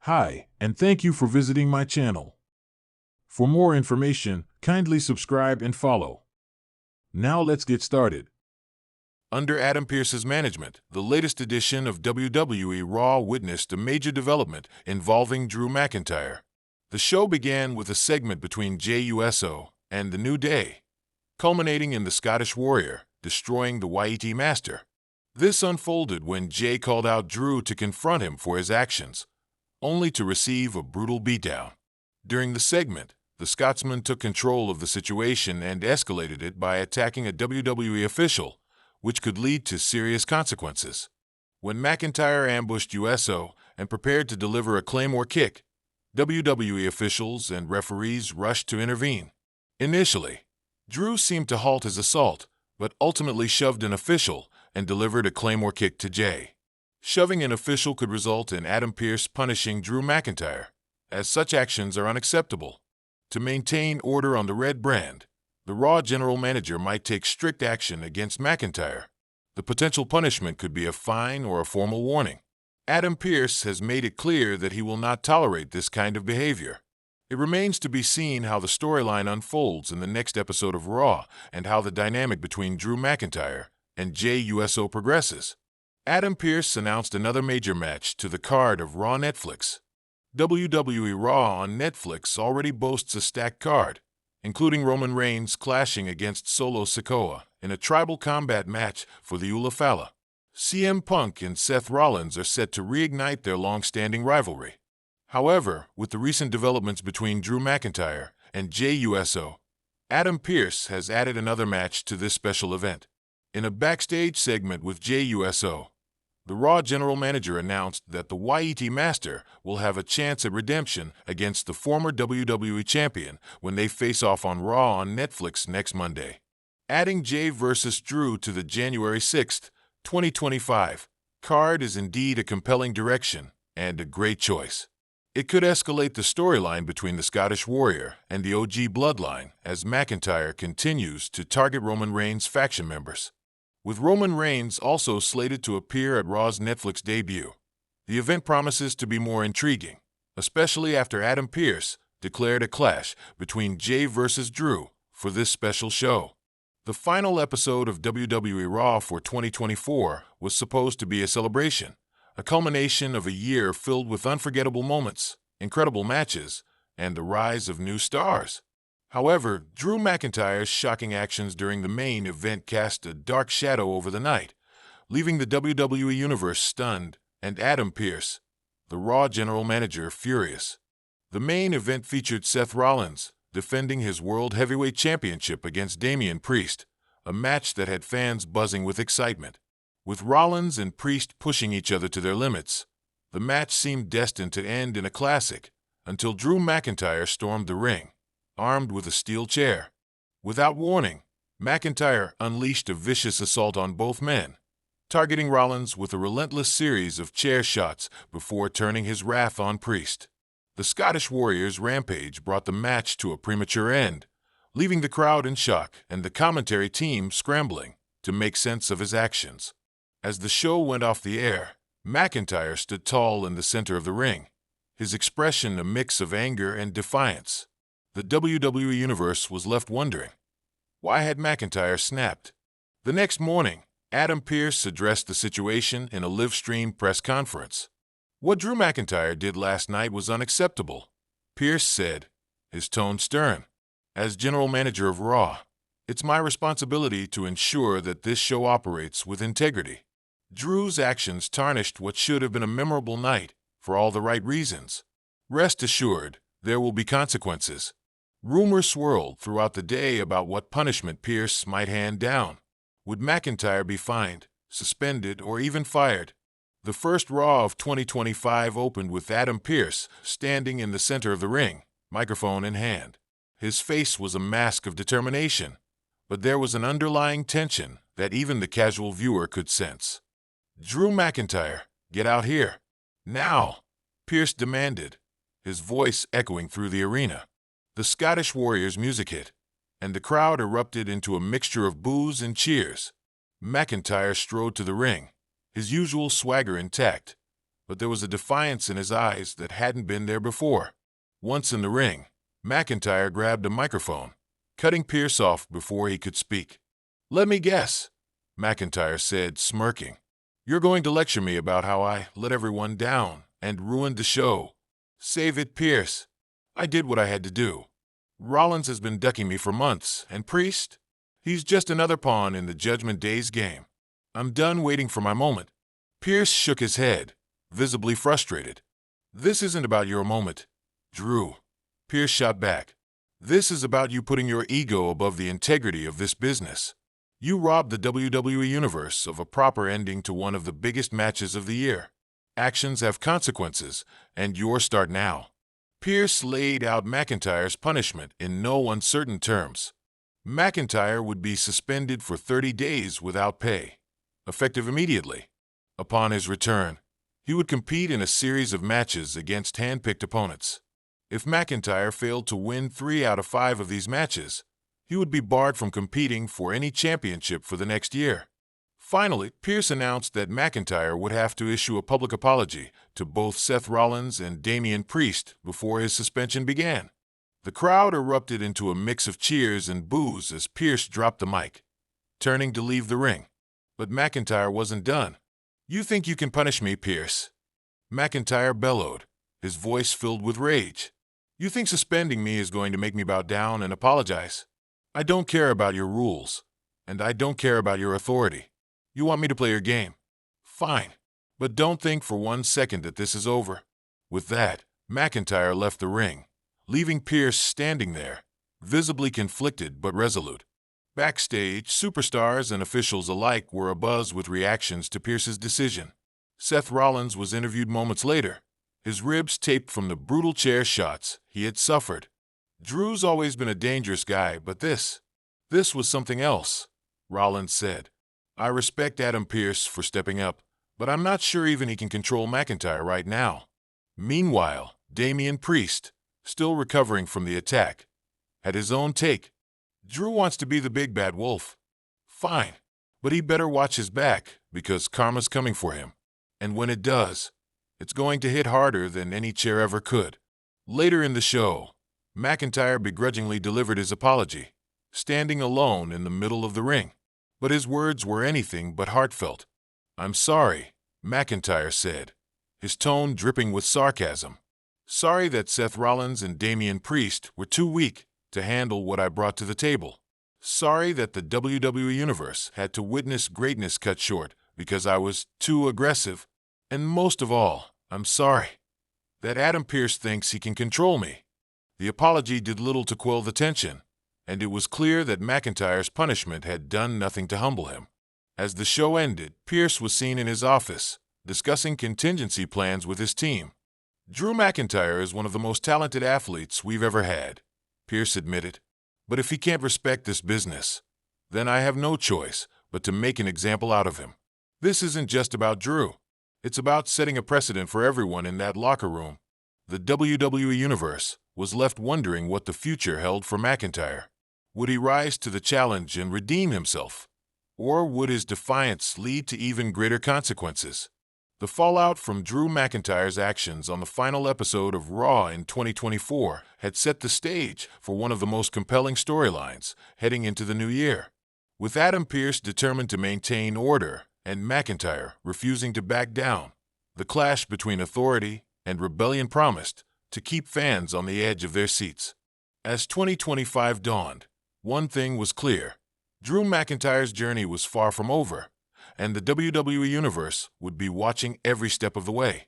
Hi, and thank you for visiting my channel. For more information, kindly subscribe and follow. Now let's get started. Under Adam Pearce's management, the latest edition of WWE Raw witnessed a major development involving Drew McIntyre. The show began with a segment between Jey Uso and The New Day, culminating in the Scottish Warrior destroying the YET Master. This unfolded when Jey called out Drew to confront him for his actions, only to receive a brutal beatdown. During the segment, the Scotsman took control of the situation and escalated it by attacking a WWE official, which could lead to serious consequences. When McIntyre ambushed Uso and prepared to deliver a Claymore kick, WWE officials and referees rushed to intervene. Initially, Drew seemed to halt his assault, but ultimately shoved an official and delivered a Claymore kick to Jey. Shoving an official could result in Adam Pearce punishing Drew McIntyre, as such actions are unacceptable. To maintain order on the Red brand, the Raw general manager might take strict action against McIntyre. The potential punishment could be a fine or a formal warning. Adam Pearce has made it clear that he will not tolerate this kind of behavior. It remains to be seen how the storyline unfolds in the next episode of Raw and how the dynamic between Drew McIntyre and Jey Uso progresses. Adam Pearce announced another major match to the card of Raw Netflix. WWE Raw on Netflix already boasts a stacked card, including Roman Reigns clashing against Solo Sikoa in a tribal combat match for the Ula Fala. CM Punk and Seth Rollins are set to reignite their long-standing rivalry. However, with the recent developments between Drew McIntyre and Jey Uso, Adam Pearce has added another match to this special event. In a backstage segment with Jey Uso, the Raw general manager announced that the YET Master will have a chance at redemption against the former WWE Champion when they face off on Raw on Netflix next Monday. Adding Jey vs. Drew to the January 6, 2025 card is indeed a compelling direction and a great choice. It could escalate the storyline between the Scottish Warrior and the OG Bloodline as McIntyre continues to target Roman Reigns' faction members. With Roman Reigns also slated to appear at Raw's Netflix debut, the event promises to be more intriguing, especially after Adam Pearce declared a clash between Jey vs. Drew for this special show. The final episode of WWE Raw for 2024 was supposed to be a celebration, a culmination of a year filled with unforgettable moments, incredible matches, and the rise of new stars. However, Drew McIntyre's shocking actions during the main event cast a dark shadow over the night, leaving the WWE Universe stunned and Adam Pearce, the Raw general manager, furious. The main event featured Seth Rollins defending his World Heavyweight Championship against Damian Priest, a match that had fans buzzing with excitement. With Rollins and Priest pushing each other to their limits, the match seemed destined to end in a classic until Drew McIntyre stormed the ring, armed with a steel chair. Without warning, McIntyre unleashed a vicious assault on both men, targeting Rollins with a relentless series of chair shots before turning his wrath on Priest. The Scottish Warrior's rampage brought the match to a premature end, leaving the crowd in shock and the commentary team scrambling to make sense of his actions. As the show went off the air, McIntyre stood tall in the center of the ring, his expression a mix of anger and defiance. The WWE Universe was left wondering, why had McIntyre snapped? The next morning, Adam Pearce addressed the situation in a live-stream press conference. What Drew McIntyre did last night was unacceptable, Pearce said, his tone stern. As general manager of Raw, it's my responsibility to ensure that this show operates with integrity. Drew's actions tarnished what should have been a memorable night for all the right reasons. Rest assured, there will be consequences. Rumors swirled throughout the day about what punishment Pearce might hand down. Would McIntyre be fined, suspended, or even fired? The first Raw of 2025 opened with Adam Pearce standing in the center of the ring, microphone in hand. His face was a mask of determination, but there was an underlying tension that even the casual viewer could sense. Drew McIntyre, get out here. Now, Pearce demanded, his voice echoing through the arena. The Scottish Warrior's music hit, and the crowd erupted into a mixture of boos and cheers. McIntyre strode to the ring, his usual swagger intact, but there was a defiance in his eyes that hadn't been there before. Once in the ring, McIntyre grabbed a microphone, cutting Pearce off before he could speak. "Let me guess," McIntyre said, smirking. "You're going to lecture me about how I let everyone down and ruined the show." "Save it, Pearce. I did what I had to do. Rollins has been ducking me for months, and Priest? He's just another pawn in the Judgment Day's game. I'm done waiting for my moment." Pearce shook his head, visibly frustrated. "This isn't about your moment, Drew," Pearce shot back. "This is about you putting your ego above the integrity of this business. You robbed the WWE Universe of a proper ending to one of the biggest matches of the year. Actions have consequences, and yours start now." Pearce laid out McIntyre's punishment in no uncertain terms. McIntyre would be suspended for 30 days without pay, effective immediately. Upon his return, he would compete in a series of matches against hand-picked opponents. If McIntyre failed to win 3 out of 5 of these matches, he would be barred from competing for any championship for the next year. Finally, Pearce announced that McIntyre would have to issue a public apology to both Seth Rollins and Damian Priest before his suspension began. The crowd erupted into a mix of cheers and boos as Pearce dropped the mic, turning to leave the ring. But McIntyre wasn't done. "You think you can punish me, Pearce?" McIntyre bellowed, his voice filled with rage. "You think suspending me is going to make me bow down and apologize? I don't care about your rules, and I don't care about your authority. You want me to play your game? Fine, but don't think for 1 second that this is over." With that, McIntyre left the ring, leaving Pearce standing there, visibly conflicted but resolute. Backstage, superstars and officials alike were abuzz with reactions to Pearce's decision. Seth Rollins was interviewed moments later, his ribs taped from the brutal chair shots he had suffered. "Drew's always been a dangerous guy, but this was something else," Rollins said. "I respect Adam Pearce for stepping up, but I'm not sure even he can control McIntyre right now." Meanwhile, Damian Priest, still recovering from the attack, had his own take. "Drew wants to be the big bad wolf. Fine, but he better watch his back because karma's coming for him. And when it does, it's going to hit harder than any chair ever could." Later in the show, McIntyre begrudgingly delivered his apology, standing alone in the middle of the ring. But his words were anything but heartfelt. "I'm sorry," McIntyre said, his tone dripping with sarcasm. "Sorry that Seth Rollins and Damian Priest were too weak to handle what I brought to the table. Sorry that the WWE Universe had to witness greatness cut short because I was too aggressive. And most of all, I'm sorry that Adam Pearce thinks he can control me." The apology did little to quell the tension, and it was clear that McIntyre's punishment had done nothing to humble him. As the show ended, Pearce was seen in his office, discussing contingency plans with his team. "Drew McIntyre is one of the most talented athletes we've ever had," Pearce admitted. "But if he can't respect this business, then I have no choice but to make an example out of him. This isn't just about Drew. It's about setting a precedent for everyone in that locker room." The WWE Universe was left wondering what the future held for McIntyre. Would he rise to the challenge and redeem himself? Or would his defiance lead to even greater consequences? The fallout from Drew McIntyre's actions on the final episode of Raw in 2024 had set the stage for one of the most compelling storylines heading into the new year. With Adam Pearce determined to maintain order and McIntyre refusing to back down, the clash between authority and rebellion promised to keep fans on the edge of their seats. As 2025 dawned, one thing was clear: Drew McIntyre's journey was far from over, and the WWE Universe would be watching every step of the way.